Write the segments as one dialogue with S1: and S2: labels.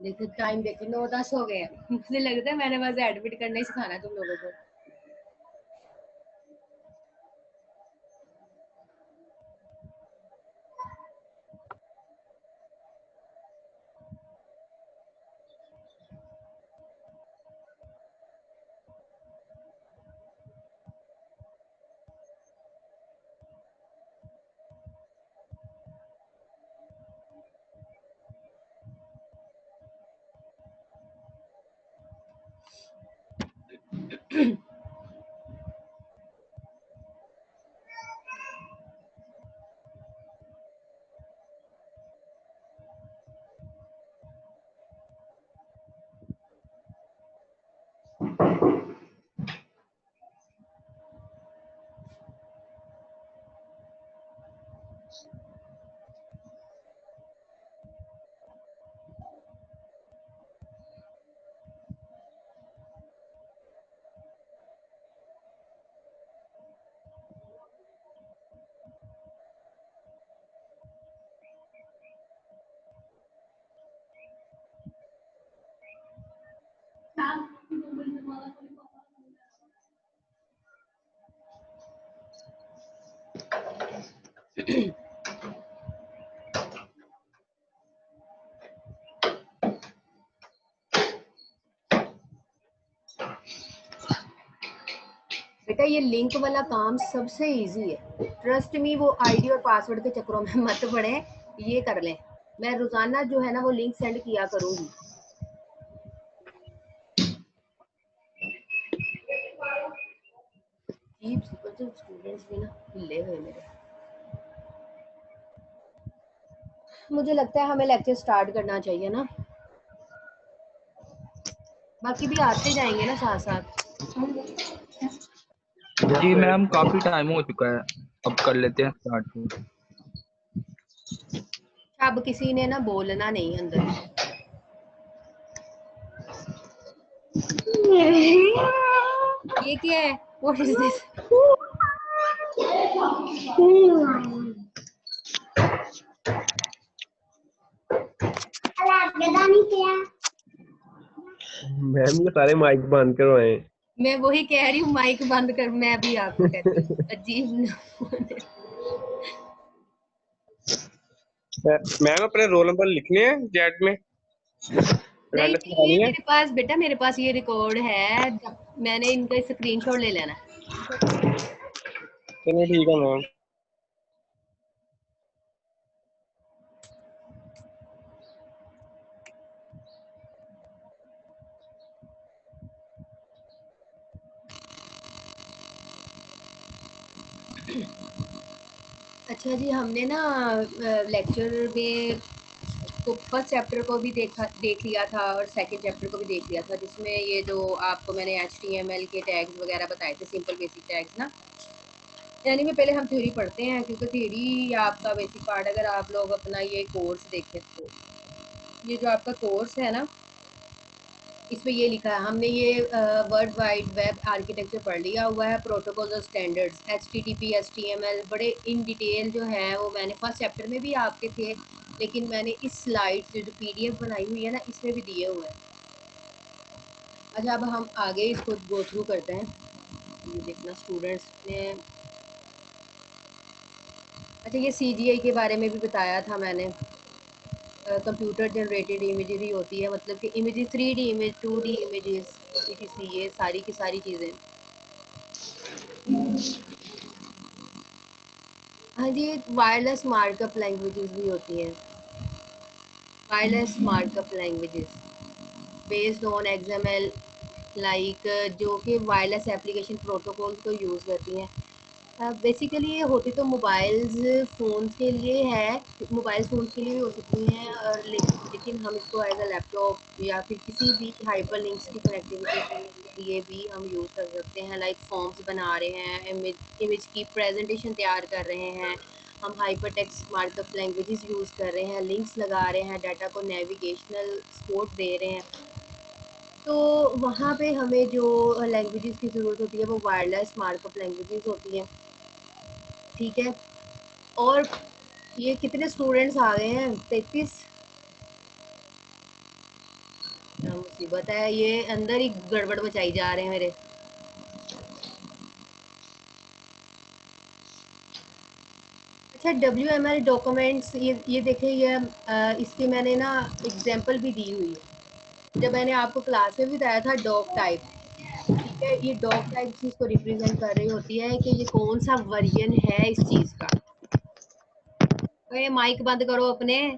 S1: देखो टाइम देखो 9-10 हो गए। मुझे लगता है मैंने बस एडमिट करना ही सिखाना तुम लोगों को। बेटा ये लिंक वाला काम सबसे इजी है, ट्रस्ट मी। वो आईडी और पासवर्ड के चक्करों में मत पड़े, ये कर लें। मैं रोजाना जो है ना वो लिंक सेंड किया करूंगी। स्टूडेंट्स भी ना हिले हुए मेरे। मुझे लगता है हमें लेक्चर स्टार्ट करना चाहिए ना, बाकी भी आते जाएंगे ना साथ साथ।
S2: जी मैम काफी टाइम हो चुका है, अब कर लेते हैं स्टार्ट।
S1: अब किसी ने ना बोलना नहीं अंदर। ये क्या है? What is this?
S3: मैम ये सारे माइक बंद करवाए।
S1: मैं वही कह रही हूँ, माइक बंद कर। मैं भी आपको कहती हूँ अजीब।
S3: मैम अपने रोल नंबर लिखने हैं चैट में।
S1: नहीं ये मेरे पास बेटा, मेरे पास ये रिकॉर्ड है, मैंने इनका स्क्रीनशॉट ले लेना।
S3: चलो ठीक है मैम।
S1: अच्छा जी, हमने ना लेक्चर में तो फर्स्ट चैप्टर को भी देख लिया था और सेकंड चैप्टर को भी देख लिया था, जिसमें ये जो आपको मैंने HTML के टैग्स वगैरह बताए थे, सिंपल बेसिक टैग्स ना। यानी में पहले हम थ्योरी पढ़ते हैं, क्योंकि थ्योरी आपका बेसिक पार्ट अगर आप लोग अपना ये कोर्स देखें तो ये जो आपका कोर्स है ना, इसमें ये लिखा है, हमने ये वर्ल्ड वाइड वेब आर्किटेक्चर पढ़ लिया हुआ है, प्रोटोकॉल्स और स्टैंडर्ड्स, HTTP HTML बड़े इन डिटेल जो है वो मैंने फर्स्ट चैप्टर में भी आपके थे, लेकिन मैंने इस स्लाइड जो PDF बनाई हुई है ना, इसमें भी दिए हुए हैं। अच्छा अब हम आगे इसको गो थ्रू करते हैं। ये देखना स्टूडेंट्स ने, अच्छा ये CGI के बारे में भी बताया था मैंने। कंप्यूटर जनरेटेड इमेजेस ही होती है, मतलब कि images 3D image, 2D images, etc, ये सारी की सारी चीज़ें। हाँ जी, वायरलेस मार्कअप लैंग्वेजेस भी होती हैं, wireless markup languages based on XML, like जो कि वायरलेस एप्लीकेशन प्रोटोकॉल को यूज़ करती हैं। बेसिकली ये होती तो मोबाइल्स फ़ोन्स के लिए है, मोबाइल फ़ोन्स के लिए भी हो सकती हैं, और लेकिन हम इसको एज अ लैपटॉप या फिर किसी भी हाइपर लिंक्स की कनेक्टिविटी के लिए भी हम यूज़ कर सकते हैं। लाइक फॉर्म्स बना रहे हैं, इमेज की प्रेजेंटेशन तैयार कर रहे हैं, हम हाइपरटेक्स्ट मार्कअप लैंग्वेजेस यूज़ कर रहे हैं, लिंक्स लगा रहे हैं, डाटा को नेविगेशनल सपोर्ट दे रहे हैं, तो वहाँ पे हमें जो लैंग्वेजेस की ज़रूरत होती है वो वायरलेस मार्कअप लैंग्वेजेस होती हैं, ठीक है। और ये कितने स्टूडेंट्स आ गए हैं, 33। क्या मुसीबत है, ये अंदर ही गड़बड़ मचाई जा रहे हैं मेरे। अच्छा, WML डॉक्यूमेंट्स, ये देखिए, ये इसकी मैंने ना एग्जांपल भी दी हुई है। जब मैंने आपको क्लास में भी बताया था डॉक टाइप, ठीक है, ये डॉक टाइप चीज़ को रिप्रेजेंट कर रही होती है कि ये कौन सा वर्जन है इस चीज़ का। तो ये माइक बंद करो अपने।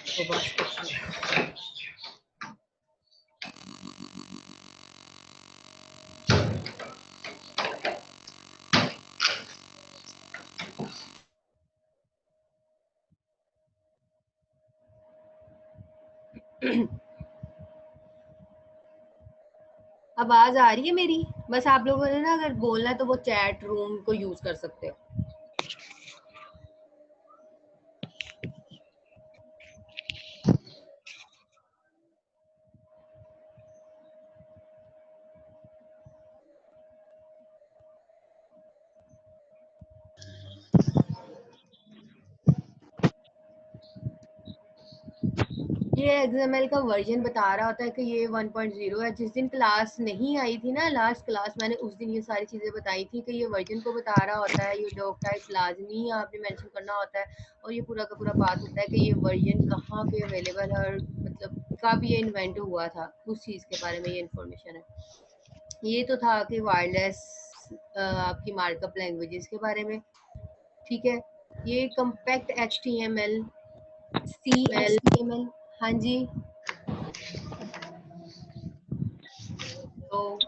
S1: तो बस कुछ नहीं। आवाज आ रही है मेरी? बस आप लोगों ने ना अगर बोलना है तो वो चैट रूम को यूज कर सकते हो। ये XML का वर्जन बता रहा होता है कि ये 1.0 है। जिस दिन क्लास नहीं आई थी ना, लास्ट क्लास, मैंने उस दिन ये सारी चीज़ें बताई थी कि ये वर्जन को बता रहा होता है, ये डॉक टाइप लाजमी आपने मेंशन करना होता है, और ये पूरा का पूरा बात होता है कि ये वर्जन कहाँ पे अवेलेबल है और मतलब कब ये इन्वेंट हुआ था, उस चीज़ के बारे में ये इन्फॉर्मेशन है। ये तो था कि वायरलेस आपकी मार्कअप लैंग्वेजेस के बारे में, ठीक है। ये कम्पैक्ट HTML, CHTML, हाँ जी। तो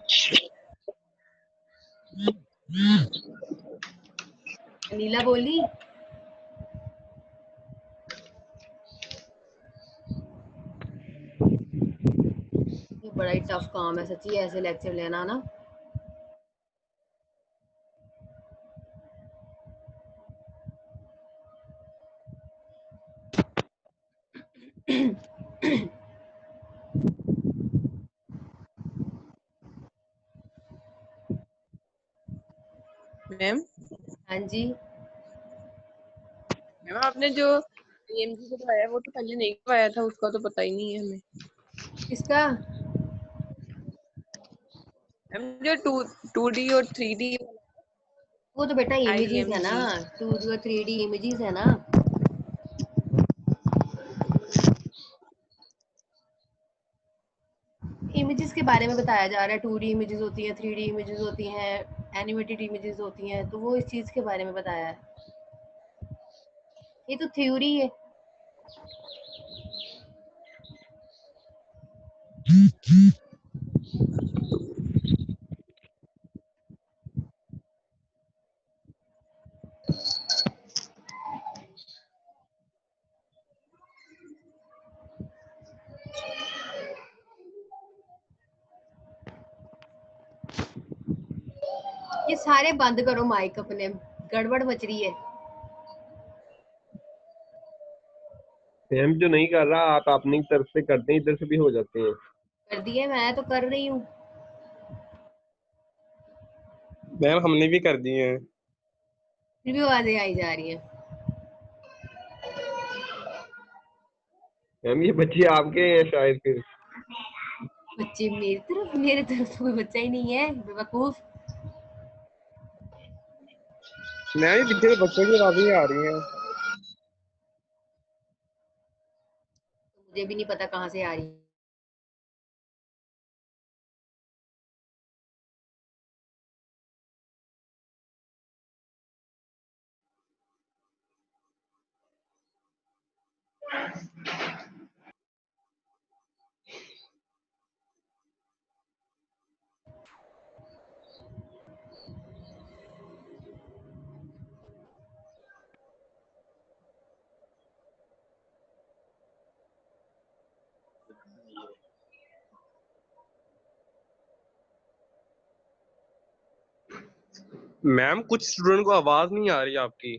S1: नीला बोली, ये बड़ा ही टफ काम है सच्ची ऐसे लेक्चर लेना ना।
S4: मैम
S1: हाँ जी।
S4: मैम आपने जो AMG करवाया वो तो पहले नहीं करवाया था, उसका तो पता ही नहीं है हमें।
S1: किसका?
S4: मैम जो 2D और 3D
S1: वो तो बेटा इमेजेस है ना,
S4: IMG।
S1: 2D और 3D इमेजेस है ना। इमेजेस के बारे में बताया जा रहा है, 2D इमेजेस होती हैं, 3D इमेजेस होती हैं, एनिमेटेड इमेजेस होती हैं, तो वो इस चीज के बारे में बताया है। ये तो थ्योरी है। ये सारे बंद करो माइक अपने, गड़बड़ मच रही है।
S3: मैम जो नहीं कर रहा आप अपनी तरफ से करते हैं, इधर से भी हो जाते हैं।
S1: कर दिए, मैं तो कर रही हूँ।
S3: मैम हमने भी कर दिए हैं।
S1: फिर भी आवाजें आई जा रही हैं।
S3: मैम ये बच्चे आपके हैं शायद फिर।
S1: बच्चे मेरे तरफ तो कोई बच्चा ही नहीं है, बेवकूफ।
S3: मैम ये पीछे से बच्चों की आवाजें आ रही हैं।
S1: मुझे भी नहीं पता कहाँ से आ रही है।
S3: मैम कुछ स्टूडेंट को आवाज नहीं आ रही आपकी।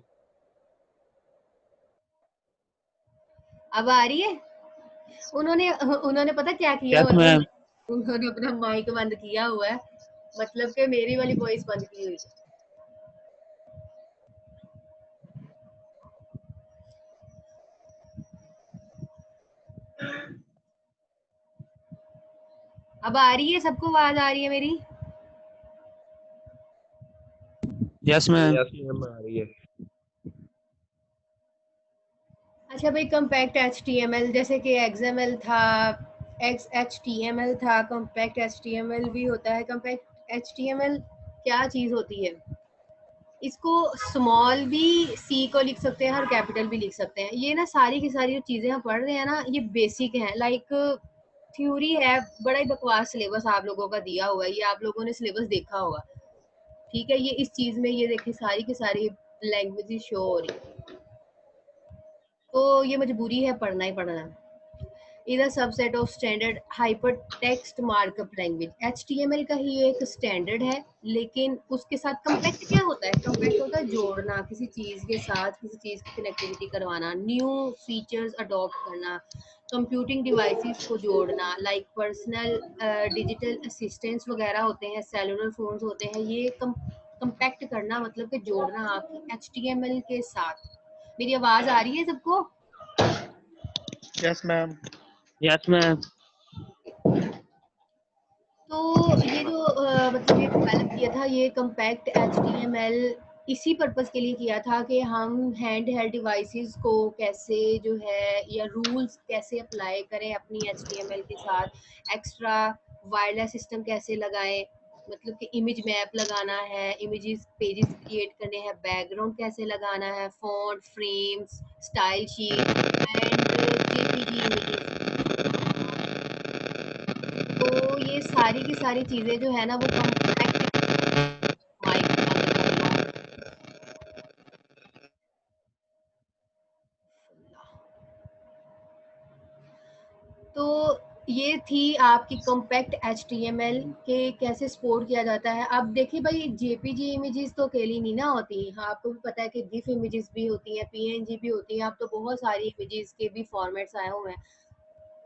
S1: अब आ रही है? उन्होंने उन्होंने पता क्या किया,
S5: यस मैम।
S1: उन्होंने अपना माइक बंद किया हुआ है, मतलब कि मेरी वाली वॉइस बंद की हुई है। अब आ रही है? सबको आवाज आ रही है मेरी?
S5: Yes ma'am.
S3: यस मैम आ रही है।
S1: अच्छा भाई, कम्पैक्ट HTML जैसे कि XML था, HTML था, कम्पैक्ट HTML भी होता है। कम्पैक्ट HTML क्या चीज होती है? इसको स्मॉल भी सी को लिख सकते हैं और कैपिटल भी लिख सकते हैं। ये ना सारी की सारी जो चीजें हम पढ़ रहे हैं ना, ये बेसिक हैं। लाइक थ्योरी है, बड़ा ही बकवास सिलेबस आप लोगों का दिया हुआ है, ये आप लोगों ने सिलेबस देखा होगा, ठीक है। ये इस चीज में ये देखिए सारी की सारी लैंग्वेज शो हो रही है, तो ये मजबूरी है, पढ़ना ही पढ़ना है। Is a subset of standard hypertext markup language. HTML का ही एक स्टैंडर्ड है, लेकिन उसके साथ कम्पैक्ट क्या होता है? कम्पैक्ट होता है जोड़ना, किसी चीज के साथ किसी चीज की कनेक्टिविटी करवाना, न्यू फीचर्स अडॉप्ट करना, कंप्यूटिंग डिवाइसेस को जोड़ना, लाइक पर्सनल डिजिटल असिस्टेंट्स वगैरह होते हैं, सेलुलर फोन्स होते हैं। ये कम्पैक्ट करना मतलब कि जोड़ना आपकी HTML के साथ। मेरी आवाज आ रही है सबको?
S2: Yes ma'am.
S5: Yes ma'am.
S1: तो ये जो मतलब ये डेवलप किया था, ये कम्पैक्ट HTML इसी पर्पस के लिए किया था कि हम हैंड हेल्ड डिवाइसेस को कैसे जो है, या रूल्स कैसे अप्लाई करें अपनी HTML के साथ, एक्स्ट्रा वायरलेस सिस्टम कैसे लगाएं, मतलब कि इमेज मैप लगाना है, इमेजेस पेजेस क्रिएट करने हैं, बैकग्राउंड कैसे लगाना है, font, frames, style sheet and JPG images. तो ये सारी की सारी चीजें जो है ना, वो कम्पैक्ट माइक बंद कर लो। तो ये थी आपकी कम्पैक्ट HTML के कैसे सपोर्ट किया जाता है। अब देखिए भाई, JPG इमेजेस तो अकेली नहीं ना होती, हाँ, आपको भी पता है कि GIF इमेजेस भी होती हैं, PNG भी होती हैं, अब तो बहुत सारी इमेजेस के भी फॉर्मेट्स आए हुए हैं।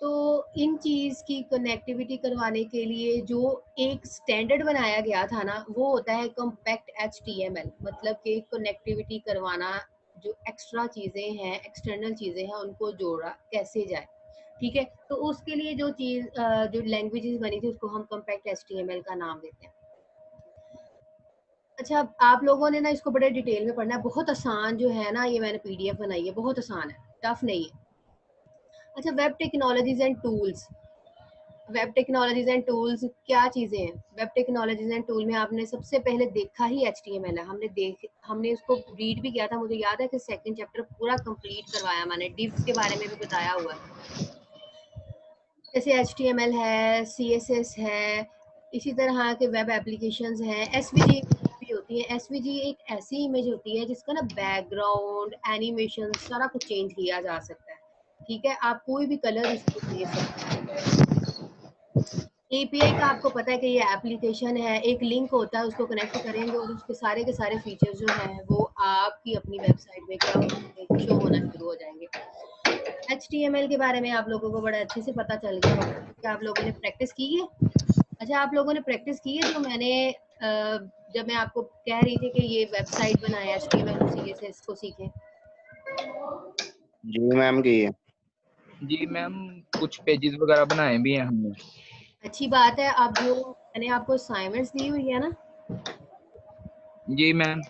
S1: तो इन चीज़ की कनेक्टिविटी करवाने के लिए जो एक स्टैंडर्ड बनाया गया था ना, वो होता है कम्पैक्ट HTML, मतलब कि कनेक्टिविटी करवाना, जो एक्स्ट्रा चीज़ें हैं, एक्सटर्नल चीज़ें हैं, उनको जोड़ा कैसे जाए, ठीक है। तो उसके लिए जो चीज़ जो लैंग्वेजेस बनी थी, उसको हम कम्पैक्ट HTML का नाम देते हैं। अच्छा, अब आप लोगों ने ना इसको बड़े डिटेल में पढ़ना है, बहुत आसान जो है ना, ये मैंने PDF बनाई है, बहुत आसान है, टफ नहीं है। अच्छा, web technologies and tools. Web technologies and tools क्या चीजें हैं? वेब टेक्नोलॉजीज एंड टूल में आपने सबसे पहले देखा ही HTML है। हमने उसको रीड भी किया था, मुझे याद है कि सेकंड चैप्टर पूरा कंप्लीट करवाया, मैंने divs के बारे में भी बताया हुआ है। जैसे HTML है, CSS है, इसी तरह के वेब एप्लीकेशंस हैं। SVG भी होती है। SVG एक ऐसी इमेज होती है जिसका ना बैकग्राउंड, एनिमेशन सारा कुछ चेंज किया जा सकता है, ठीक है। आप कोई भी कलर इसको दे सकते हैं। API का आपको पता है कि ये एप्लीकेशन है, एक लिंक होता है, उसको कनेक्ट करेंगे और उसके सारे के सारे फीचर्स जो हैं वो आपकी अपनी वेबसाइट में क्या हो जाएंगे, शो होना शुरू हो जाएंगे। HTML के बारे में आप लोगों को बड़ा अच्छे से पता चल गया होगा, क्योंकि आप लोगों ने प्रैक्टिस की है। अच्छा, आप लोगों ने प्रैक्टिस की है जो मैंने जब मैं आपको कह रही थी कि ये वेबसाइट बनाए HTML और CSS को सीखें।
S6: जी मैम की है।
S2: जी मैम, कुछ पेजेस वगैरह बनाए भी हैं हमने।
S1: अच्छी बात है। अब जो मैंने आपको असाइनमेंट्स दी हुई है ना,
S2: जी मैम।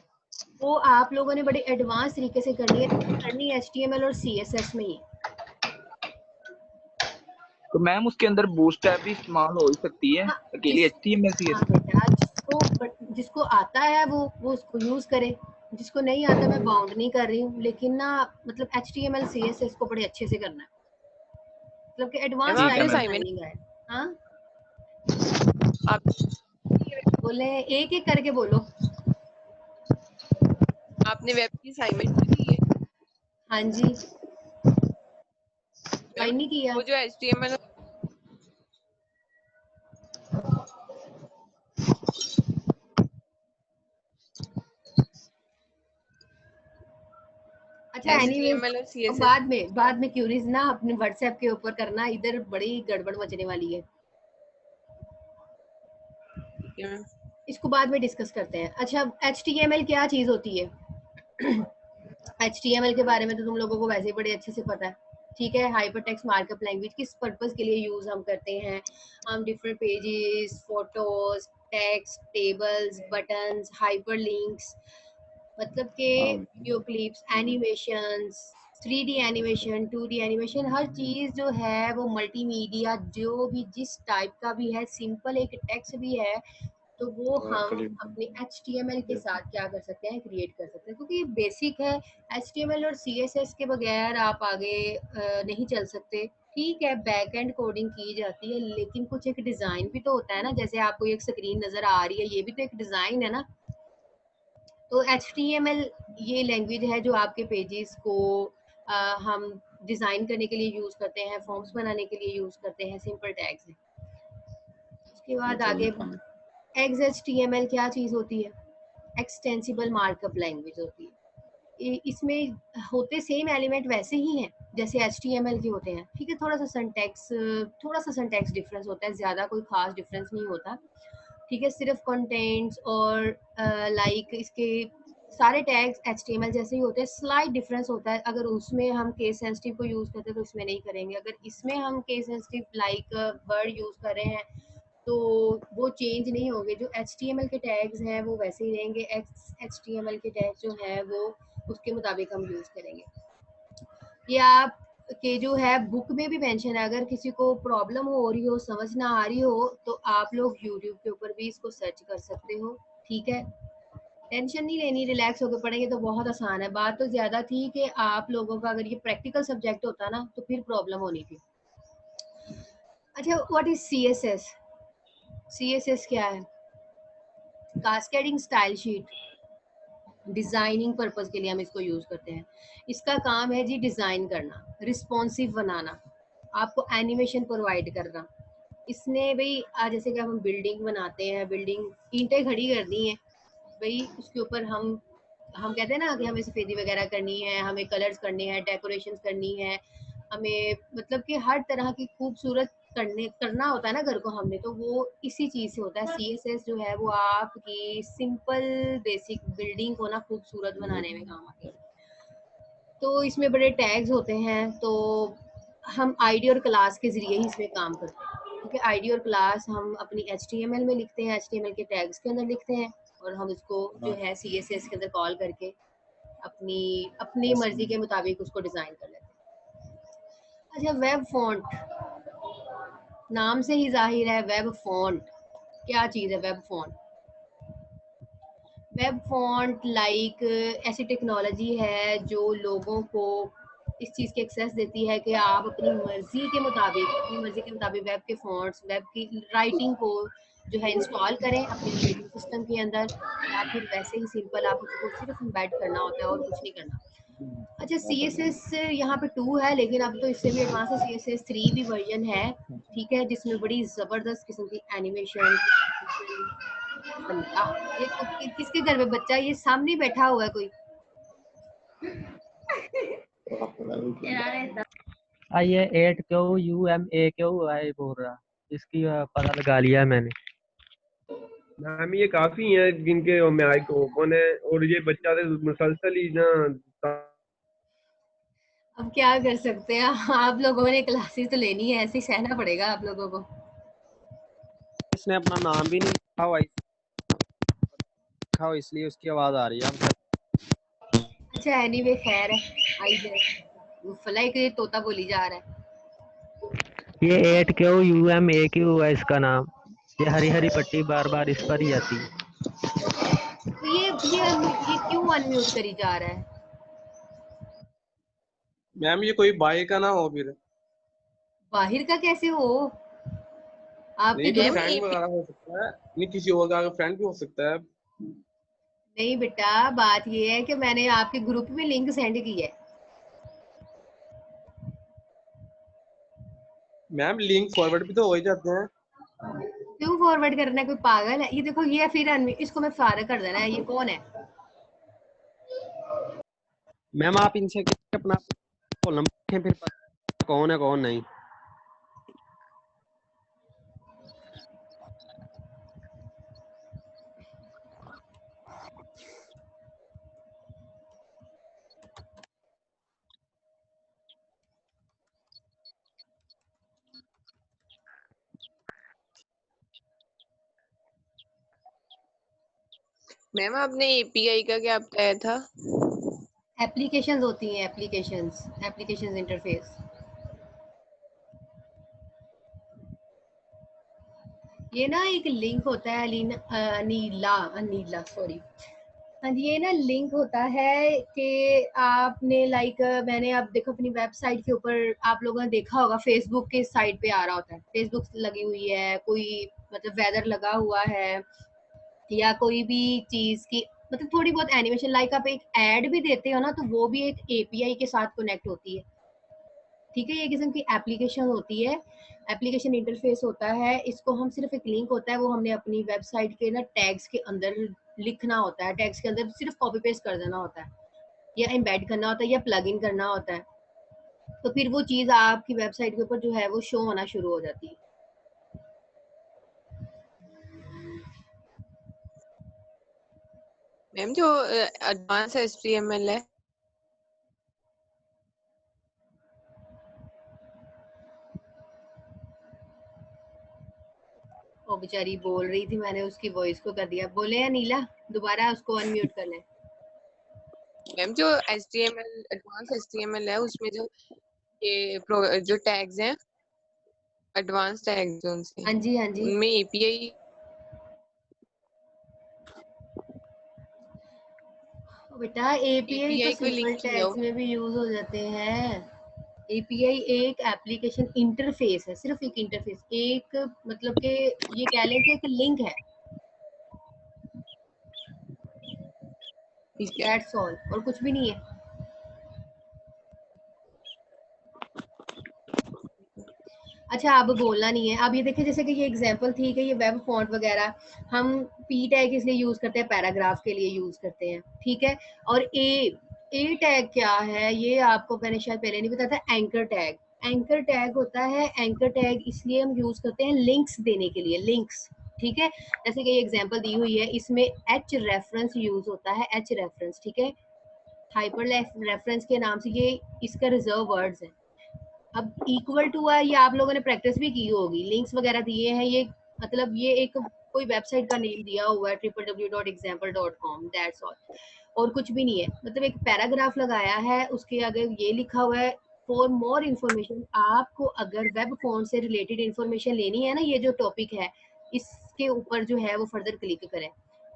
S1: वो आप लोगों ने बड़े एडवांस तरीके से करनी है HTML और CSS में ही।
S2: तो मैम उसके अंदर बूटस्ट्रैप भी इस्तेमाल हो ही सकती है,
S1: हाँ,
S2: अकेली HTML
S1: हाँ
S2: CSS।
S1: बेटा, जिसको आता है वो उसको यूज करे, जिसको नहीं आता, मैं बाउंड नहीं कर रही हूँ, लेकिन ना मतलब HTML CSS को बड़े अच्छे से करना है, मतलब कि
S4: मैम
S1: एडवांस
S2: ठीक है
S4: आपने
S1: टाइप
S2: मैम।
S4: असाइनमेंट
S1: डिजाइनिंग है। हाँ,
S4: आप
S1: बोले, एक एक करके बोलो।
S4: आपने वेब की असाइनमेंट भी दी है?
S1: हाँ जी,
S4: मैम
S1: साइन नहीं किया।
S4: वो जो HTML
S1: अच्छा एनीवेज,
S4: HTML और CSS
S1: बाद में क्यूरीज ना अपने व्हाट्सएप के ऊपर करना, इधर बड़ी गड़बड़ मचने वाली है। इसको बाद में डिस्कस करते हैं। अच्छा HTML क्या चीज होती है? HTML के बारे में तो तुम लोगों को वैसे ही बड़े अच्छे से पता है, ठीक है। हाइपर टेक्स्ट मार्कअप लैंग्वेज किस पर्पस के लिए यूज हम करते हैं? हम different pages, photos, text, tables, buttons, hyperlinks, मतलब के video clips, animations, 3D animation, 2D animation, हर चीज जो है वो मल्टीमीडिया जो भी जिस टाइप का भी है, सिंपल एक टेक्स्ट भी है, तो वो हम अपने HTML के साथ क्या कर सकते हैं, क्रिएट कर सकते हैं, क्योंकि बेसिक है। HTML और CSS के बगैर आप आगे नहीं चल सकते। ठीक है, बैक एंड कोडिंग की जाती है, लेकिन कुछ एक डिजाइन भी तो होता है ना। जैसे आपको एक स्क्रीन नजर आ रही है, ये भी तो एक डिजाइन है ना। तो HTML ये लैंग्वेज है जो आपके पेजेस को हम डिजाइन करने के लिए यूज करते हैं, फॉर्म्स बनाने के लिए यूज करते हैं, सिंपल टैग्स है। उसके बाद आगे XHTML क्या चीज होती है? एक्सटेंसिबल मार्कअप लैंग्वेज होती है। इसमें होते सेम एलिमेंट वैसे ही हैं जैसे HTML के होते हैं, ठीक है। थोड़ा सा सिंटैक्स डिफरेंस होता है, ज्यादा कोई खास डिफरेंस नहीं होता, ठीक है। सिर्फ कंटेंट्स और लाइक इसके सारे टैग्स HTML जैसे ही होते हैं, स्लाइट डिफरेंस होता है। अगर उसमें हम केस सेंसिटिव को यूज करते हैं तो इसमें नहीं करेंगे, अगर इसमें हम case sensitive like word use कर रहे हैं तो वो चेंज नहीं होंगे। जो HTML के टैग्स हैं वो वैसे ही रहेंगे, HTML के टैग्स जो हैं वो उसके मुताबिक हम यूज करेंगे। ये आप के जो है बुक में भी मेंशन है, अगर किसी को प्रॉब्लम हो रही हो, समझ ना आ रही हो, तो आप लोग यूट्यूब के ऊपर भी इसको सर्च कर सकते हो, ठीक है। टेंशन नहीं लेनी, रिलैक्स होकर पढ़ेंगे तो बहुत आसान है। बात तो ज्यादा थी कि आप लोगों का अगर ये प्रैक्टिकल सब्जेक्ट होता ना तो फिर प्रॉब्लम होनी थी। अच्छा, व्हाट इज CSS? CSS क्या है? Cascading style sheet, designing purpose के लिए हम इसको यूज करते हैं। इसका काम है जी डिजाइन करना, रिस्पॉन्सिव बनाना, आपको एनिमेशन प्रोवाइड करना। इसने भाई जैसे कि हम बिल्डिंग बनाते हैं, बिल्डिंग ईंटें खड़ी करनी है भाई, उसके ऊपर हम कहते हैं ना कि हमें सफेदी वगैरह करनी है, हमें कलर्स करने हैं, डेकोरेशंस करनी है, हमें मतलब कि हर तरह की खूबसूरत करना होता है ना घर को हमने, तो वो इसी चीज से होता है। CSS जो है वो आपकी सिंपल बेसिक बिल्डिंग को ना खूबसूरत बनाने में काम आती है। तो इसमें बड़े टैग्स होते हैं, तो हम ID और क्लास के जरिए ही इसमें काम करते हैं, ठीक है। ID और क्लास हम अपनी HTML में लिखते हैं, HTML के टैग्स के अंदर लिखते हैं, और हम उसको जो है CSS के अंदर कॉल करके अपनी अपनी मर्जी के मुताबिक उसको डिजाइन कर लेते हैं। अच्छा, वेब फॉन्ट, नाम से ही जाहिर है वेब फॉन्ट क्या चीज है। Web font, web font like ऐसी टेक्नोलॉजी है जो लोगों को इस चीज़ की एक्सेस देती है कि आप अपनी मर्जी के मुताबिक वेब के फॉन्ट्स, वेब की राइटिंग को जो है इंस्टॉल करें अपने ऑपरेटिंग सिस्टम के अंदर, या फिर वैसे ही सिंपल आप उसको सिर्फ इम्बेड करना होता है और कुछ नहीं करना। अच्छा, CSS यहाँ पे 2 है, लेकिन अब तो इससे भी एडवांस है, CSS 3 भी वर्जन है, ठीक है, जिसमें बड़ी जबरदस्त किस्म की एनिमेशन। ये किसके घर में बच्चा, ये सामने बैठा हुआ है कोई?
S5: ये 8QUMAQ है बोल रहा, इसकी पता लगा लिया मैंने।
S3: मैम ये काफी हैं जिनके माइक ओपन है, और ये बच्चा तो मुसलसल ही ना।
S1: अब क्या कर सकते हैं, आप लोगों ने क्लासेस तो लेनी है, ऐसे ही सहना पड़ेगा आप लोगों को।
S6: इसने अपना नाम भी नहीं लिखा हुआ, इसलिए उसकी आवाज आ रही है।
S1: अच्छा एनीवे खैर है, आई है फलाई के तोता बोली जा रहा है।
S5: ये 8QUMAQ है इसका नाम। ये हरी हरी पट्टी बार बार इस पर ही आती है।
S1: तो ये क्यों अनम्यूट करी जा रहा है?
S6: मैम ये कोई बाई का ना हो फिर?
S1: बाहर का कैसे हो? आपके
S6: नहीं, कोई
S1: ग्रुप
S6: फ्रेंड वगैरह हो सकता है, नहीं किसी और का फ्रेंड भी हो सकता है।
S1: नहीं बेटा, बात ये है कि मैंने आपके ग्रुप में लिंक सेंड की है।
S6: मैम लिंक फॉरवर्ड भी तो हो ही जाते हैं।
S1: क्यों फॉरवर्ड करना है, कोई पागल है? ये देखो, ये फिर इसको मैं फारग कर देना है, ये कौन है?
S7: मैम आप इनसे अपना फोन नंबर फिर कौन है कौन नहीं।
S4: मैम आपने एपीआई का क्या बताया था?
S1: एप्लीकेशंस होती हैं, एप्लीकेशंस इंटरफेस। ये ना एक लिंक होता है नीला सॉरी। हाँ जी, ये ना लिंक होता है कि आपने मैंने अब देखो अपनी वेबसाइट के ऊपर आप लोगों ने देखा होगा, फेसबुक के साइट पे आ रहा होता है, फेसबुक लगी हुई है, कोई मतलब वेदर लगा हुआ है या कोई भी चीज की मतलब थोड़ी बहुत एनिमेशन आप एक ऐड भी देते हो ना, तो वो भी एक एपीआई के साथ कनेक्ट होती है। ठीक है, ये किस्म की एप्लीकेशन होती है, एप्लीकेशन इंटरफेस होता है। इसको हम सिर्फ एक लिंक होता है, वो हमने अपनी वेबसाइट के ना टैग्स के अंदर लिखना होता है, टैग्स के अंदर सिर्फ कॉपी पेस्ट कर देना होता है या एम्बेड करना होता है या प्लग इन करना होता है, तो फिर वो चीज आपकी वेबसाइट के ऊपर जो है वो शो होना शुरू हो जाती है।
S4: मैम जो एडवांस एचटीएमएल है
S1: वो बेचारी बोल रही थी, मैंने उसकी वॉइस को कर दिया। बोले या नीला, दोबारा उसको अनम्यूट कर लें।
S4: मैम जो एचटीएमएल एडवांस एचटीएमएल है उसमें जो जो टैग्स हैं एडवांस टैग्स उनसे
S1: हाँ जी, हाँ जी।
S4: उनमें एपीआई
S1: बेटा एपीआई तो
S4: एपीआई कोई
S1: सिंपल
S4: लिंक किया
S1: टैग्स
S4: हो।
S1: में भी यूज हो जाते हैं। एपीआई एक एप्लीकेशन इंटरफेस है, सिर्फ एक इंटरफेस, एक मतलब कि ये कह लें कि एक लिंक है,
S4: ठीक है।
S1: दैट्स ऑल, और कुछ भी नहीं है। अच्छा, अब बोलना नहीं है। अब ये देखिए, जैसे कि ये एग्जांपल थी कि ये वेब फॉन्ट वगैरह हम पी टैग इसलिए यूज करते हैं, पैराग्राफ के लिए यूज करते हैं, ठीक है। और ए टैग क्या है ये आपको मैंने शायद पहले नहीं बताया था। एंकर टैग, एंकर टैग होता है, एंकर टैग इसलिए हम यूज करते हैं लिंक्स देने के लिए, लिंक्स, ठीक है। जैसे कि ये एग्जांपल दी हुई है, इसमें एच रेफरेंस यूज होता है, एच रेफरेंस, ठीक है। हाइपर रेफरेंस के नाम से ये इसका रिजर्व वर्ड्स है। अब इक्वल टू है, ये आप लोगों ने प्रैक्टिस भी की होगी, लिंक्स वगैरह दिए हैं, ये मतलब ये एक कोई वेबसाइट का नेम दिया हुआ है www.example.com, दैट्स ऑल, और कुछ भी नहीं है। मतलब एक पैराग्राफ लगाया है, उसके आगे ये लिखा हुआ है फॉर मोर इन्फॉर्मेशन। आपको अगर वेब फॉन्ट से रिलेटेड इन्फॉर्मेशन लेनी है ना, ये जो टॉपिक है इसके ऊपर जो है वो फर्दर क्लिक करें।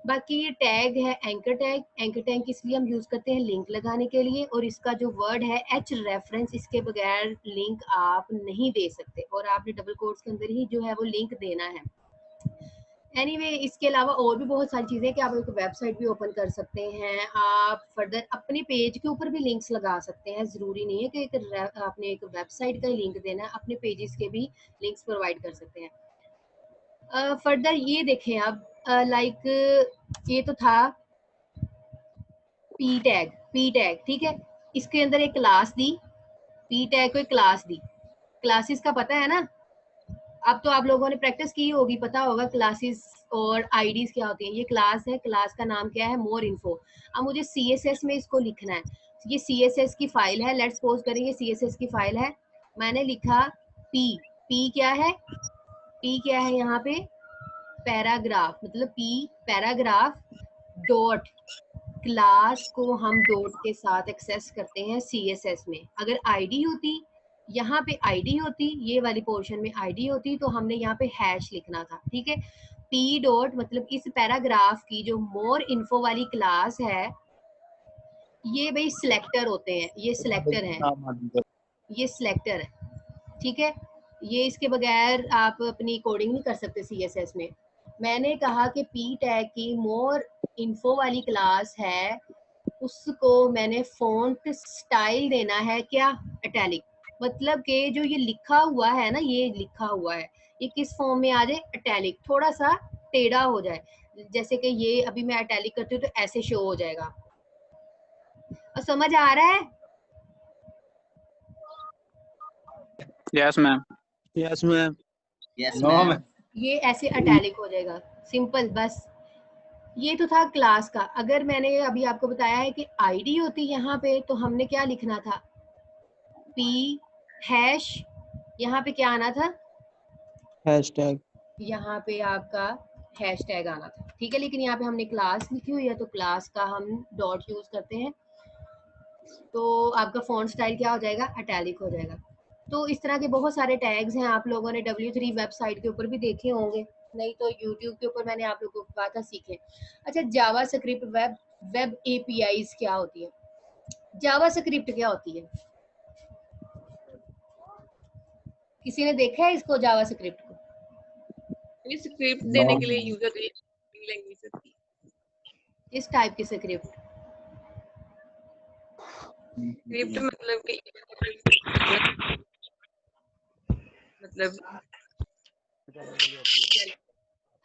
S1: बाकी ये टैग है एंकर टैग, एंकर टैग किस लिए हम यूज करते हैं, लिंक लगाने के लिए। और इसका जो वर्ड है एच रेफरेंस, इसके बगैर लिंक आप नहीं दे सकते, और आपने डबल कोट्स के अंदर ही जो है वो लिंक देना है। एनीवे, इसके अलावा और भी बहुत सारी चीजें कि आप एक वेबसाइट भी ओपन कर सकते हैं, आप फर्दर अपने पेज के ऊपर भी लिंक्स लगा सकते हैं। जरूरी नहीं है कि आपने एक वेबसाइट का ही लिंक देना है, अपने पेजेस के भी लिंक्स प्रोवाइड कर सकते हैं। फर्दर ये देखें अब, ये तो था पी टैग, ठीक है। इसके अंदर एक क्लास दी, पी टैग को एक क्लास दी। क्लासेस का पता है ना, अब तो आप लोगों ने प्रैक्टिस की होगी, पता होगा क्लासेस और आईडीज क्या होती हैं। ये क्लास है, क्लास का नाम क्या है, मोर इन्फो। अब मुझे सीएसएस में इसको लिखना है, ये सीएसएस की फाइल है, लेट्स सपोज करें ये सीएसएस की फाइल है। मैंने लिखा पी क्या है, पी क्या है यहाँ पे, पैराग्राफ, मतलब पी पैराग्राफ डॉट, क्लास को हम डॉट के साथ एक्सेस करते हैं सीएसएस में। अगर आईडी होती, यहाँ पे आईडी होती, ये वाली पोर्शन में आईडी होती, तो हमने यहाँ पे हैश लिखना था, ठीक है। पी डॉट मतलब इस पैराग्राफ की जो मोर इन्फो वाली क्लास है, ये भाई सिलेक्टर होते हैं, ये सिलेक्टर है, ये सिलेक्टर है, ठीक है। ये इसके बगैर आप अपनी कोडिंग नहीं कर सकते सीएसएस में। मैंने कहा कि पी टैग की मोर इन्फो वाली क्लास है, उसको मैंने फॉन्ट स्टाइल देना है क्या, इटैलिक। मतलब कि जो ये लिखा हुआ है ना, ये लिखा हुआ है, ये किस फॉर्म में आ जाए, इटैलिक, थोड़ा सा टेढ़ा हो जाए। जैसे कि ये अभी मैं इटैलिक करती हूँ तो ऐसे शो हो जाएगा। और समझ आ रहा है?
S8: Yes ma'am.
S7: Yes ma'am.
S9: Yes
S10: no
S9: ma'am.
S10: Ma'am.
S1: ये ऐसे अटैलिक हो जाएगा, सिंपल बस। ये तो था क्लास का। अगर मैंने अभी आपको बताया है कि आईडी होती यहाँ पे, तो हमने क्या लिखना था, पी हैश, यहाँ पे क्या आना था,
S7: हैशटैग।
S1: यहाँ पे आपका हैशटैग आना था, ठीक है। लेकिन यहाँ पे हमने क्लास लिखी हुई है, तो क्लास का हम डॉट यूज करते हैं, तो आपका फॉन्ट स्टाइल क्या हो जाएगा, अटैलिक हो जाएगा। तो इस तरह के बहुत सारे टैग्स हैं, आप लोगों ने W3 वेबसाइट के ऊपर भी देखे होंगे, नहीं तो यूट्यूब के ऊपर मैंने आप लोगों को कहा था सीखें। अच्छा, जावा स्क्रिप्ट वेब APIs क्या होती है? जावा स्क्रिप्ट क्या होती है? किसी ने देखा है इसको, जावा स्क्रिप्ट को?
S4: ये स्क्रिप्ट देने के लिए यूजर लैंग्वेज होती है।
S1: किस टाइप की स्क्रिप्ट?
S4: स्क्रिप्ट मतलब कि मतलब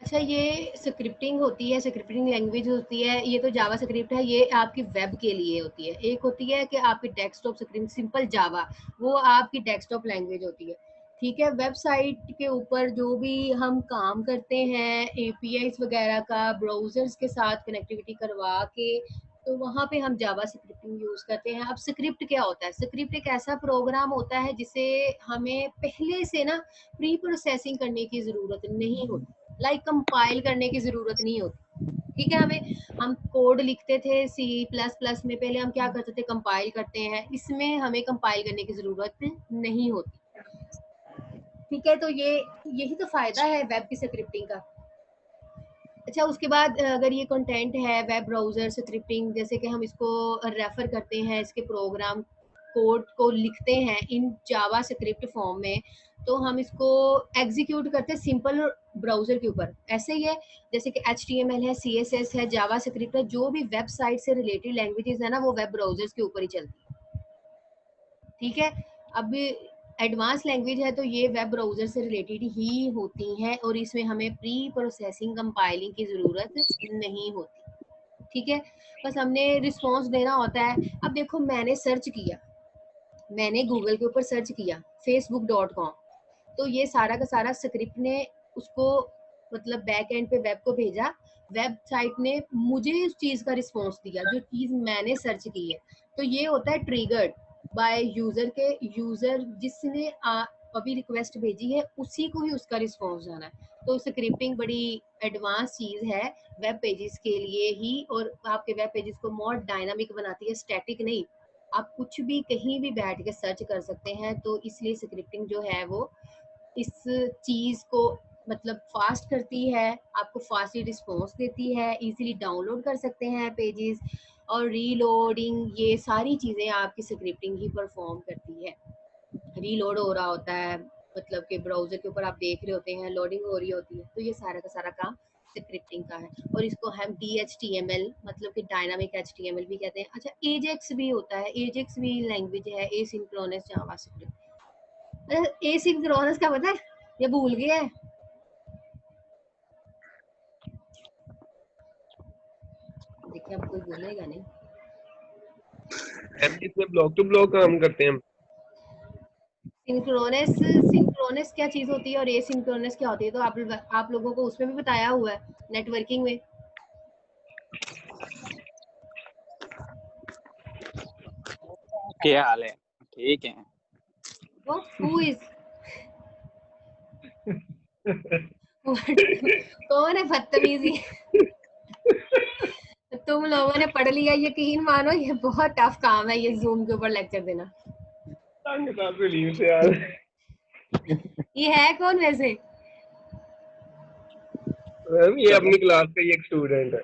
S1: अच्छा, ये स्क्रिप्टिंग होती है, स्क्रिप्टिंग लैंग्वेज होती है, ये तो जावा स्क्रिप्ट है, ये आपकी वेब के लिए होती है। एक होती है कि आपकी डेस्कटॉप स्क्रिप्ट, सिंपल जावा, वो आपकी डेस्कटॉप लैंग्वेज होती है, ठीक है। वेबसाइट के ऊपर जो भी हम काम करते हैं APIs वगैरह का, ब्राउजर्स के साथ कनेक्टिविटी करवा के, तो वहाँ पे हम जावा स्क्रिप्टिंग यूज करते हैं। अब स्क्रिप्ट क्या होता है? स्क्रिप्ट एक ऐसा प्रोग्राम होता है जिसे हमें पहले से ना प्री प्रोसेसिंग करने की जरूरत नहीं होती, लाइक कंपाइल करने की जरूरत नहीं होती, ठीक है। हम कोड लिखते थे C++ में, पहले हम क्या करते थे, कंपाइल करते हैं, इसमें हमें कंपाइल करने की जरूरत नहीं होती, ठीक है। तो यही तो फायदा है वेब की स्क्रिप्टिंग का। अच्छा, उसके बाद अगर ये कंटेंट है वेब ब्राउजर स्क्रिप्टिंग, जैसे कि हम इसको रेफर करते हैं, इसके प्रोग्राम कोड को लिखते हैं इन जावा स्क्रिप्ट फॉर्म में, तो हम इसको एग्जीक्यूट करते हैं सिंपल ब्राउजर के ऊपर। ऐसे ही है जैसे कि HTML है, CSS है, जावा स्क्रिप्ट है, जो भी वेबसाइट से रिलेटेड लैंग्वेजेस है ना, वो वेब ब्राउजर्स के ऊपर ही चलती है, ठीक है। अब एडवांस लैंग्वेज है तो ये वेब ब्राउजर से रिलेटेड ही होती हैं, और इसमें हमें प्री प्रोसेसिंग कंपाइलिंग की ज़रूरत नहीं होती, ठीक है। बस हमने रिस्पॉन्स देना होता है। अब देखो, मैंने सर्च किया, मैंने गूगल के ऊपर सर्च किया facebook.com, तो ये सारा का सारा स्क्रिप्ट ने उसको मतलब बैक एंड पे वेब को भेजा, वेबसाइट ने मुझे उस चीज़ का रिस्पॉन्स दिया जो चीज़ मैंने सर्च की है। तो ये होता है ट्रिगर्ड बाय यूजर के, यूजर जिसने अभी रिक्वेस्ट भेजी है उसी को ही उसका रिस्पॉन्स जाना है। तो स्क्रिप्टिंग बड़ी एडवांस चीज़ है वेब पेजेस के लिए ही, और आपके वेब पेजेस को मोर डायनामिक बनाती है, स्टैटिक नहीं। आप कुछ भी कहीं भी बैठ के सर्च कर सकते हैं, तो इसलिए स्क्रिप्टिंग जो है वो इस चीज़ को मतलब फास्ट करती है, आपको फास्टली रिस्पॉन्स देती है, इजीली डाउनलोड कर सकते हैं पेजेस, और रीलोडिंग, ये सारी चीज़ें आपकी स्क्रिप्टिंग ही परफॉर्म करती है। रीलोड हो रहा होता है, मतलब कि ब्राउजर के ऊपर आप देख रहे होते हैं, लोडिंग हो रही होती है, तो ये सारा का सारा काम स्क्रिप्टिंग का है। और इसको हम DHTML मतलब कि डायनामिक HTML भी कहते हैं। अच्छा, एजेक्स भी होता है, एजेक्स भी लैंग्वेज है, एसिंक्रोनस जावास्क्रिप्ट। अच्छा, एसिंक्रोनस का पता है ये भूल गया है? देखिए अब कोई बोलेगा नहीं।
S3: इसमें ब्लॉक टू ब्लॉक काम करते हैं हम।
S1: सिंक्रोनस क्या चीज होती है और एसिंक्रोनस क्या होती है, तो आप लोगों को उसमें भी बताया हुआ है नेटवर्किंग में।
S8: क्या हाल है? ठीक है।
S1: वो हु इज कौन है बदतमीजी? तुम लोगों ने पढ़ लिया, यकीन मानो ये बहुत टफ काम है, ये जूम के ऊपर लेक्चर देना। ये है कौन वैसे?
S3: ये अपनी क्लास का ही एक स्टूडेंट है।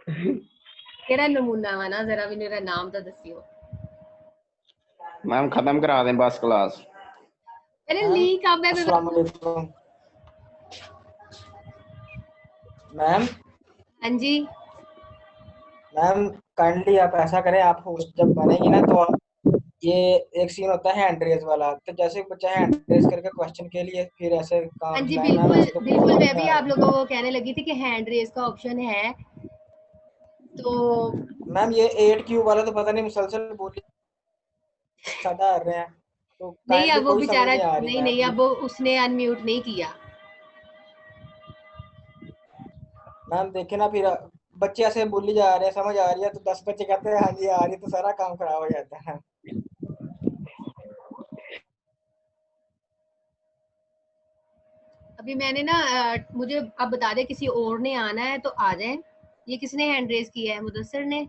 S1: तेरा नमूना है ना, जरा भी मेरा नाम तो दसियो।
S10: मैम खत्म करा दें बस क्लास।
S1: पहले लीक अब है।
S11: अस्सलाम वालेकुम मैम।
S1: हाँ जी
S11: मैम, काइंडली आप ऐसा करें, आप होस्ट जब बनेंगी ना, तो आप ये एक सीन होता है हैंड रेज वाला, तो जैसे बच्चा हैंड रेज करके क्वेश्चन के लिए फिर ऐसे काम।
S1: हाँ जी, बिल्कुल बिल्कुल, मैं भी आप लोगों को कहने लगी थी कि हैंड रेज का ऑप्शन है, तो
S11: मैम ये 8Q वाला तो पता नहीं मुसलसल बोली सादा कर रहे हैं, तो
S1: नहीं
S11: काइंडली
S1: अब वो
S11: कोई समझ
S1: बेचारा
S11: नहीं आ रही
S1: नहीं नहीं
S11: मैम।
S1: अब वो उसने अनम्यूट नहीं किया।
S11: मैम देखिए ना, फिर बच्चे ऐसे बोली जा रहे हैं, समझ आ रही है तो 10 बच्चे कहते हैं हाँ जी आ रही है, तो सारा काम खराब हो जाता है।
S1: अभी मैंने ना मुझे अब बता दे किसी और ने आना है तो आ जाए। ये किसने हैंड रेज किया है? मुदस्सिर ने।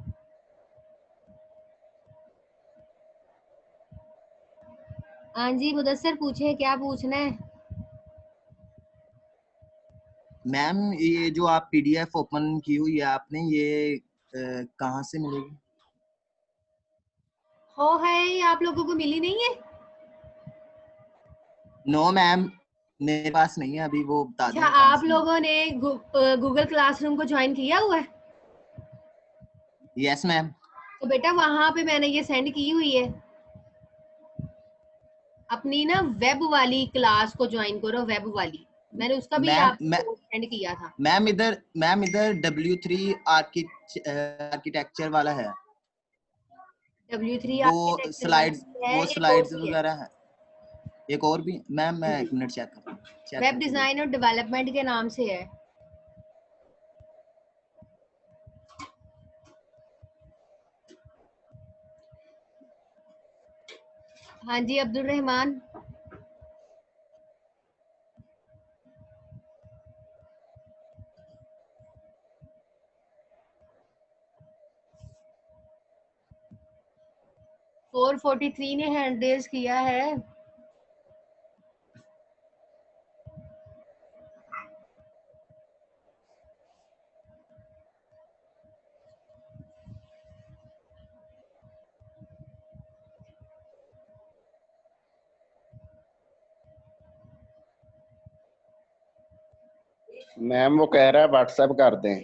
S1: हाँ जी मुदस्सिर पूछे क्या पूछना है।
S9: मैम ये जो आप पीडीएफ ओपन की हुई है आपने, ये कहाँ से मिलेगी?
S1: हो है ये आप लोगों को मिली नहीं है?
S9: नो मैम, मेरे पास नहीं है अभी, वो बता
S1: अच्छा
S9: दें कहाँ
S1: आप
S9: से मिलेगी।
S1: लोगों ने गूगल क्लासरूम को ज्वाइन किया हुआ है?
S9: Yes ma'am.
S1: तो बेटा वहां पे मैंने ये सेंड की हुई है। अपनी ना वेब वाली क्लास को ज्वाइन करो, वेब वाली। मैंने उसका भी
S9: मैम
S1: आपको सेंड किया था।
S9: मैम इधर W3 आर्किटेक्चर वाला है,
S1: W3
S9: वो
S1: आर्किटेक्चर वाला
S9: स्लाइड्स
S1: भी है,
S9: वो
S1: एक और
S9: स्लाइड्स
S1: भी है।
S9: वगैरह है। एक और भी मैम, मैं एक मिनट चेक करता हूँ, चेक
S1: वेब
S9: करके
S1: डिजाइन और डेवलपमेंट के नाम से है। हाँ जी अब्दुल रहमान। फोर 43 ने हैंड रेज किया है।
S10: मैम वो कह रहा है व्हाट्सएप कर दें।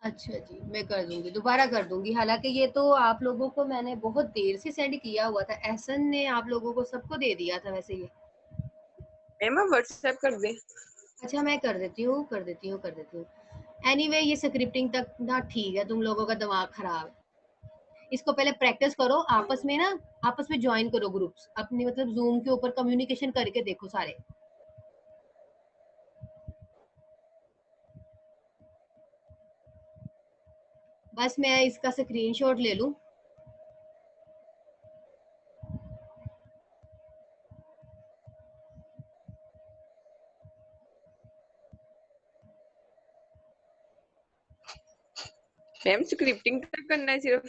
S1: अच्छा जी मैं कर दूंगी, दोबारा कर दूंगी। हालांकि ये तो आप लोगों को मैंने बहुत देर से सेंड किया हुआ था। एहसन ने आप लोगों को सबको दे दिया था वैसे ये।
S4: मैम व्हाट्सएप कर दे।
S1: अच्छा मैं कर देती हूँ कर देती हूँ कर देती हूँ। एनीवे ये स्क्रिप्टिंग तक ना ठीक है, तुम लोगों का दिमाग खराब है। इसको पहले प्रैक्टिस करो आपस में ना, आपस में ज्वाइन करो ग्रुप्स अपनी, मतलब जूम के ऊपर कम्युनिकेशन करके देखो सारे। बस मैं इसका स्क्रीनशॉट ले लूं।
S4: मैम स्क्रिप्टिंग तक करना है सिर्फ?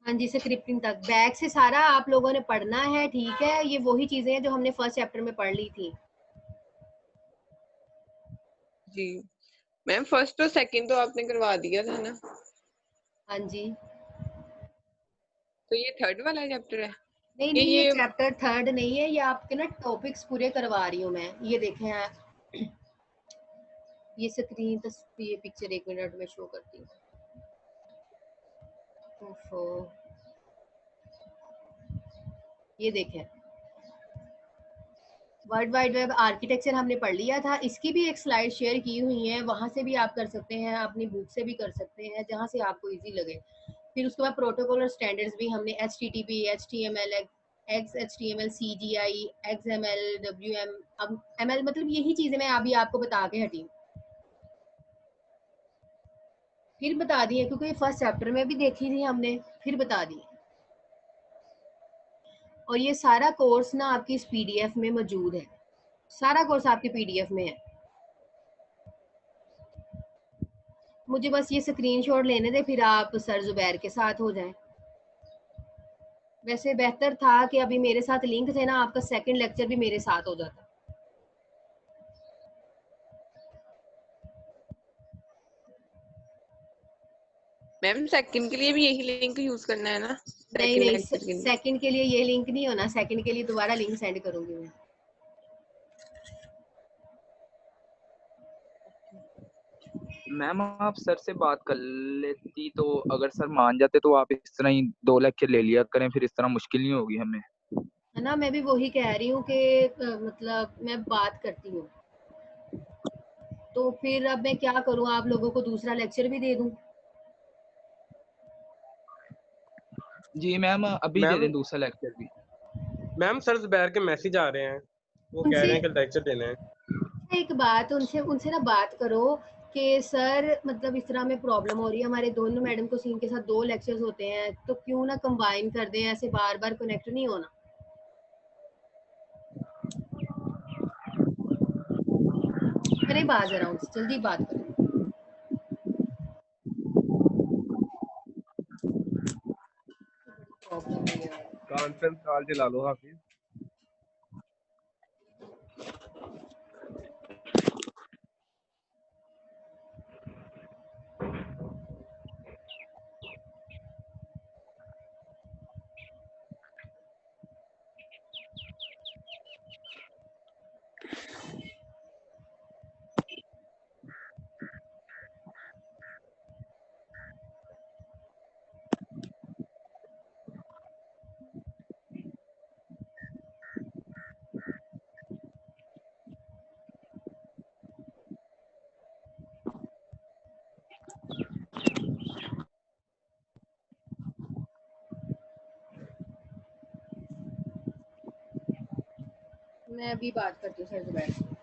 S1: हाँ जी स्क्रिप्टिंग तक, बैक से सारा आप लोगों ने पढ़ना है, ठीक है? ये वही चीजें हैं जो हमने फर्स्ट चैप्टर में पढ़ ली थी।
S4: जी मैम फर्स्ट और सेकंड तो आपने करवा दिया था ना?
S1: हाँ जी।
S4: तो ये थर्ड वाला चैप्टर है?
S1: नहीं नहीं ये चैप्टर थर्ड नहीं है, ये आपके ना टॉपिक्स पूरे करवा रही हूँ मैं। ये देखें आप, ये स्क्रीन तो ये पिक्चर 1 मिनट में शो करती हूँ। ओफो, ये देखें वर्ल्ड वाइड वेब आर्किटेक्चर हमने पढ़ लिया था। इसकी भी एक स्लाइड शेयर की हुई है, वहां से भी आप कर सकते हैं, अपनी बुक से भी कर सकते हैं, जहां से आपको इजी लगे। फिर उसके बाद प्रोटोकॉल और स्टैंडर्ड्स भी हमने HTTP, HTML, XHTML, CGI, XML, WM, अब ML मतलब यही चीजें मैं अभी आपको बता के हटी हूँ। फिर बता दी है क्योंकि ये फर्स्ट चैप्टर में भी देखी थी हमने, फिर बता दी। और ये सारा कोर्स ना आपकी इस PDF में मौजूद है, सारा कोर्स आपके PDF में है। मुझे बस ये स्क्रीनशॉट लेने दे, फिर आप सर जुबैर के साथ हो जाएं। वैसे बेहतर था कि अभी मेरे साथ लिंक थे ना, आपका सेकंड लेक्चर भी मेरे साथ हो जाता।
S4: मैम सेकंड के लिए भी यही लिंक यूज करना है ना?
S1: नहीं
S4: सेकंड
S1: नहीं
S4: लेक्चर के लिए?
S1: सेकंड के लिए ये लिंक नहीं होना, सेकंड के लिए दोबारा लिंक सेंड करूंगी मैं।
S2: मैम आप सर से बात कर लेती तो, अगर सर मान जाते तो आप इस तरह ही 2 लेक्चर ले लिया करें, फिर इस तरह मुश्किल नहीं होगी हमें।
S1: है ना, मैं भी वही कह रही हूँ कि मतलब मैं बात करती हूँ, तो फिर अब मैं क्या करूँ, आप लोगों को दूसरा लेक्चर भी दे दूँ?
S2: जी मैम अभी दे
S6: मैम
S2: दें दूसरा लेक्चर भी।
S6: मैम सर जुबैर के मैसेज आ रहे हैं, वो कह रहे हैं कि लेक्चर देने हैं।
S1: एक बात उनसे उनसे ना बात करो कि सर मतलब इस तरह में प्रॉब्लम हो रही है, हमारे दोनों मैडम को सीन के साथ 2 लेक्चर्स होते हैं, तो क्यों ना कंबाइन कर दें, ऐसे बार-बार कनेक्ट नहीं होना। करें बात ज़रा उनसे, जल्दी बात करें। प्रॉब्लम है यार।
S3: कॉन्फ्रेंस कॉल चला लो हाफिज।
S1: मैं अभी बात करती हूँ सर से बैठ के।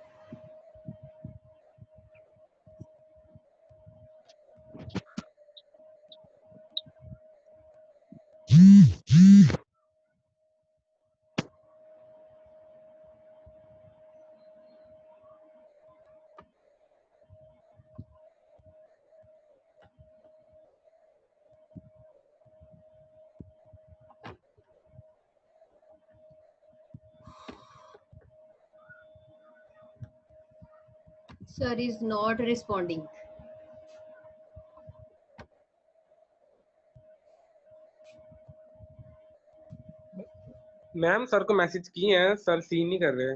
S1: Sir is not responding.
S6: Ma'am sir को मैसेज किए हैं, सर सीन नहीं कर रहे।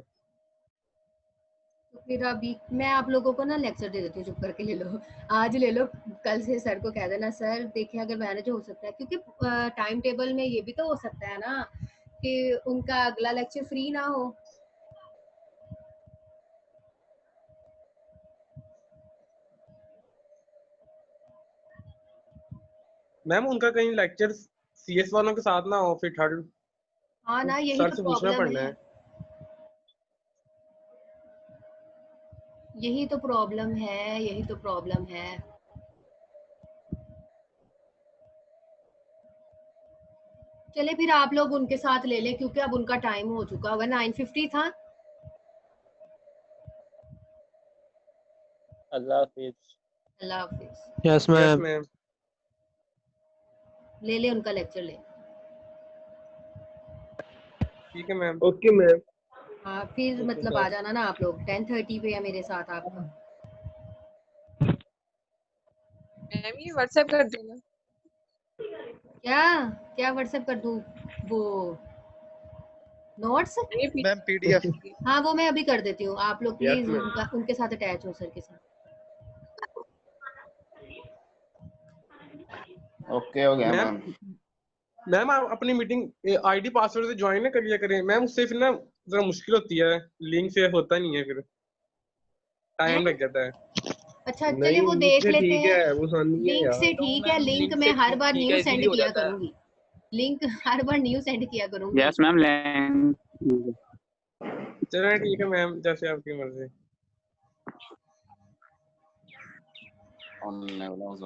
S1: तो फिर अभी मैं आप लोगों को ना लेक्चर दे देती हूँ, चुप करके ले लो, आज ले लो, कल से सर को कह देना सर देखिए अगर मैनेज हो सकता है, क्योंकि टाइम टेबल में ये भी तो हो सकता है ना कि उनका अगला लेक्चर फ्री ना हो।
S6: मैम उनका कहीं लेक्चर सीएस वालों के साथ ना हो, फिर थर्ड
S1: हाँ ना, यही
S6: सर
S1: तो
S6: से पूछना
S1: प्रॉब्लम
S6: पड़ना
S1: है,
S6: है।
S1: यही तो प्रॉब्लम है, यही तो प्रॉब्लम है। चले फिर आप लोग उनके साथ ले लें, क्योंकि अब उनका टाइम हो चुका होगा, 9:50 था।
S8: अल्लाह हाफिज।
S1: अल्लाह हाफिज।
S5: Yes
S6: yes
S5: ma'am.
S6: मैम।
S1: ले ले उनका लेक्चर ले।
S6: ठीक है मैम।
S3: Okay ma'am.
S1: हाँ फिर
S6: ओके
S1: मतलब
S6: सर।
S1: आ जाना ना आप लोग, 10:30 पे है मेरे साथ आपका।
S4: मैम ये व्हाट्सएप कर देना।
S1: क्या क्या व्हाट्सएप कर दूं? वो नोट्स?
S12: Ma'am PDF.
S1: हाँ वो मैं अभी कर देती हूँ, आप लोग
S3: यस
S1: प्लीज
S3: मैम।
S1: उनके साथ अटैच हो सर के साथ।
S10: ओके हो गया
S6: मैम
S10: मैम।
S6: मैम आप अपनी मीटिंग आईडी पासवर्ड से ज्वाइन ना कर लिया करें मैम, उससे फिर ना जरा मुश्किल होती है, लिंक से होता नहीं है, फिर टाइम लग जाता है।
S1: अच्छा चलिए
S3: नहीं
S1: वो
S3: लिंक
S1: देख
S3: से
S1: लेते
S3: ठीक
S1: हैं,
S3: है, वो आसानी है
S1: लिंक
S3: यार।
S1: से
S2: तो
S1: ठीक है,
S2: मैम
S1: लिंक
S2: लिंक
S1: मैं
S2: से
S1: हर बार
S2: ठीक
S1: न्यू
S2: है,
S1: सेंड
S2: इजीली हो
S1: किया
S2: जाता है।
S1: करूंगी, लिंक हर बार न्यू सेंड किया करूंगी।
S8: यस मैम लैंग।
S6: चलो ठीक है मैम, जैसे आपकी मर्जी।
S10: On level of